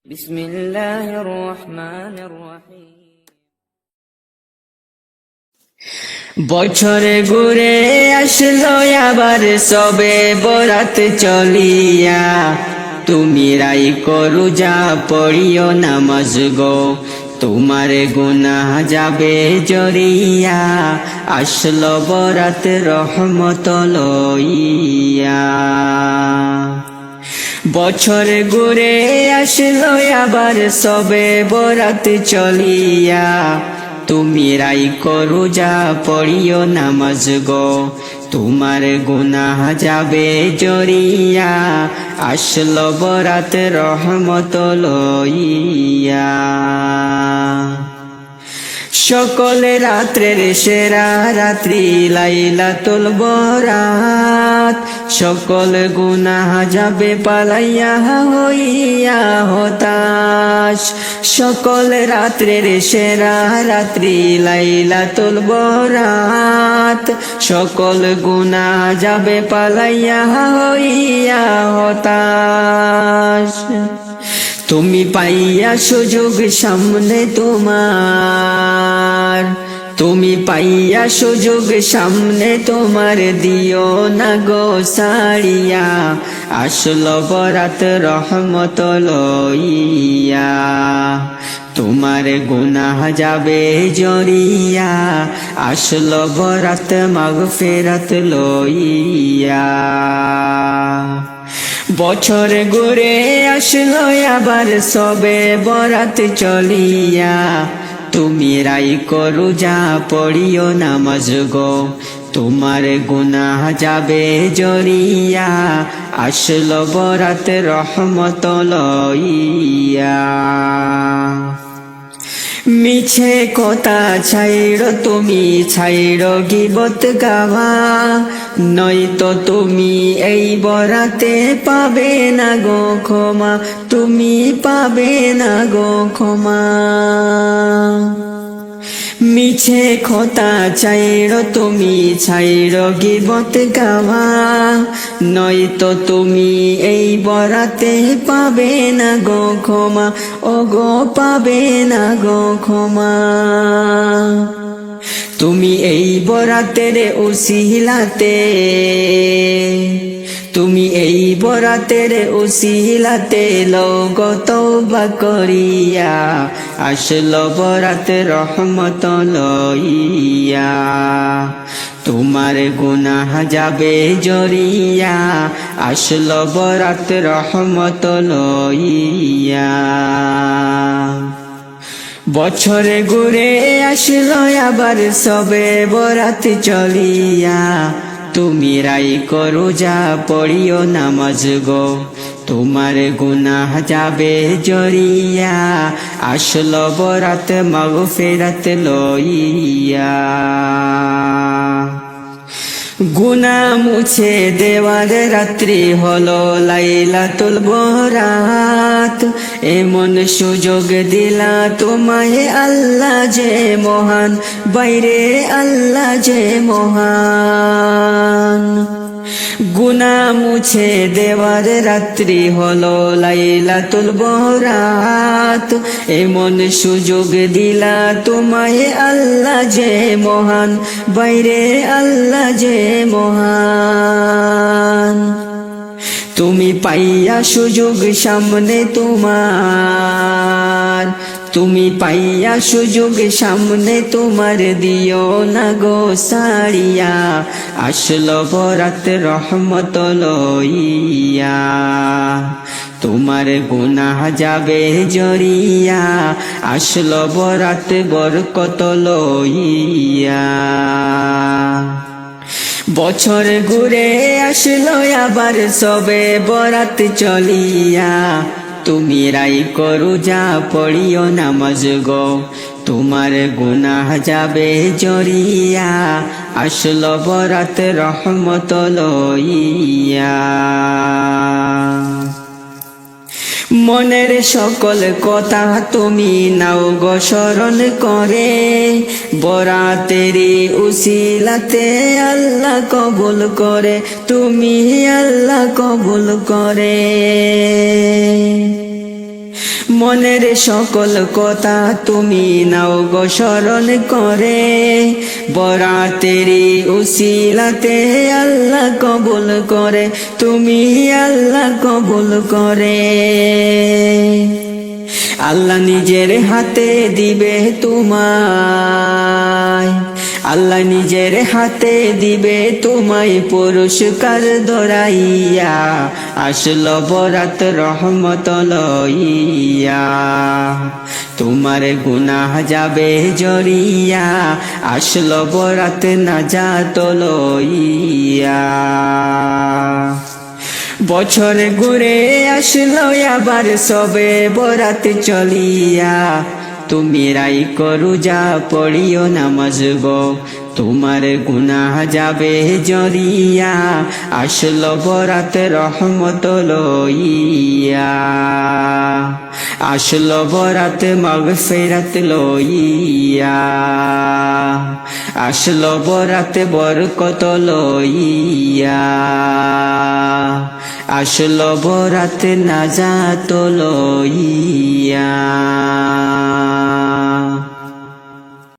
বিসমিল্লাহির রহমানির রহিম। বছরে ঘুরে আসলো আবার সবে বরাত চলিয়া, তুমি রাই করু যা পড়িও নামাজ গো, তোমার গুনাহ যাবে জরিয়া, আসলো বরাত রহমত লইয়া। বছর ঘুরে আসলো আবার সবে বরাত চলিয়া, তুমি রাই করু যা পড়িও নামাজ গো, তোমার গুনাহ যাবে জরিয়া, আসলো বরাত রহমত লইয়া। সকল রাত্রের সেরা রাত্রি লাইলাতুল বরাত, সকল গুনাহ যাবে পালাইয়া হইয়া হতাশ। সকল রাত্রের সেরা রাত্রি লাইলাতুল বরাত, সকল গুনাহ যাবে পালাইয়া হইয়া হতাশ। তুমি পাইয়া সুযোগ সামনে তোমার, তুমি পাইয়া সুযোগ সামনে তোমার, দিও না গো সাড়িয়া, আসলো বরাত রহমত লইয়া, তোমার গুনাহ যাবে জরিয়া, আসলো বরাত মাগফিরাত লইয়া। বছর ঘুরে আসলো আবার সবে বরাত চলিয়া, তুমি রাই করু যা পড়িও নামাজ গো, তোমার গুনাহ যাবে জরিয়া, আসলো বরাত রহমত লইয়া। মিছে কথা ছাইড়ো তুমি, ছাইড়ো গীবত গাওয়া, নয়তো তুমি এই বরাতে পাবে না গো ক্ষমা, তুমি পাবে না গো ক্ষমা। মিছে কথা ছাইড়ো তুমি, ছাইড়ো গীবত গাওয়া, নয়তো তুমি এই বরাতে পাবে না গো ক্ষমা, ও গো পাবে না গো ক্ষমা। তুমি এই বরাতের উসিলাতে, তুমি এই বরাতের উসিলাতে লগ তওবা করিয়া, আসলো বরাত রহমত লইয়া, তোমার গুনাহ যাবে জরিয়া, আসলো বরাত রহমত লইয়া। বছরে ঘুরে আসলো আবার সবে বরাত চলিয়া, তুমি রাই করু যা পড়িও নামাজ গো, তোমার গুনাহ যাবে জরিয়া, আসলো বরাত মাগফিরাত লইয়া। গুনাহ মুছে দেওয়ার রাত্রি হলো লাইলাতুল বরাত, এমন সুযোগ দিলা তোমায় আল্লাহ যে মহান, বাইরে আল্লাহ যে মহান। গুনাহ মুছে দেওয়ার রাত্রি হলো লাইলাতুল বরাত, এমন সুযোগ দিলা তোমায় আল্লাহ যে মহান, বাইরে আল্লাহ যে মহান। তুমি পাইয়া সুযোগ সামনে তোমার, তুমি পাইয়া সুযোগ সামনে তোমার, দিও না গো সাড়িয়া, আসলো বরাত রহমত লইয়া, তোমার গুনাহ যাবে জরিয়া, আসলো বরাত বরকত লইয়া। বছর ঘুরে আসলো আবার সবে বরাত চলিয়া, তুমি রাই করু যা পড়িও নামাজ গো, তোমার গুনাহ যাবে জরিয়া, আসলো বরাত রহমত লইয়া। মনের সকল কথা তুমি নাও গো স্মরণ করে, বরাতেরি উসিলাতে আল্লাহ কবুল করে, তুমি আল্লাহ কবুল করে। মনের সকল কথা তুমি নাও গো স্মরণ করে, বরাতেরি উসিলাতে আল্লাহ কবুল করে, তুমি আল্লাহ কবুল করে। আল্লাহ নিজের হাতে দিবে তোমায়, আল্লাহ নিজের হাতে দিবে তোমায় পুরস্কার ধরাইয়া, আসলো বরাত রহমত লইয়া। তোমার গুনাহ যাবে জড়িয়া, আসলো বরাত নাজাত লইয়া। বছর ঘুরে আসলো আবার সবে বরাত চলিয়া, তুমি রাই করু যা পড়িও নামাজ গো, তোমার গুনাহ যাবে জড়িয়া, আসলো বরাত রহমত লইয়া। আসলো বরাত মাগফিরাত লইয়া, আসলো বরাত বরকত লইয়া, আসলো বরাত নাজাত লইয়া।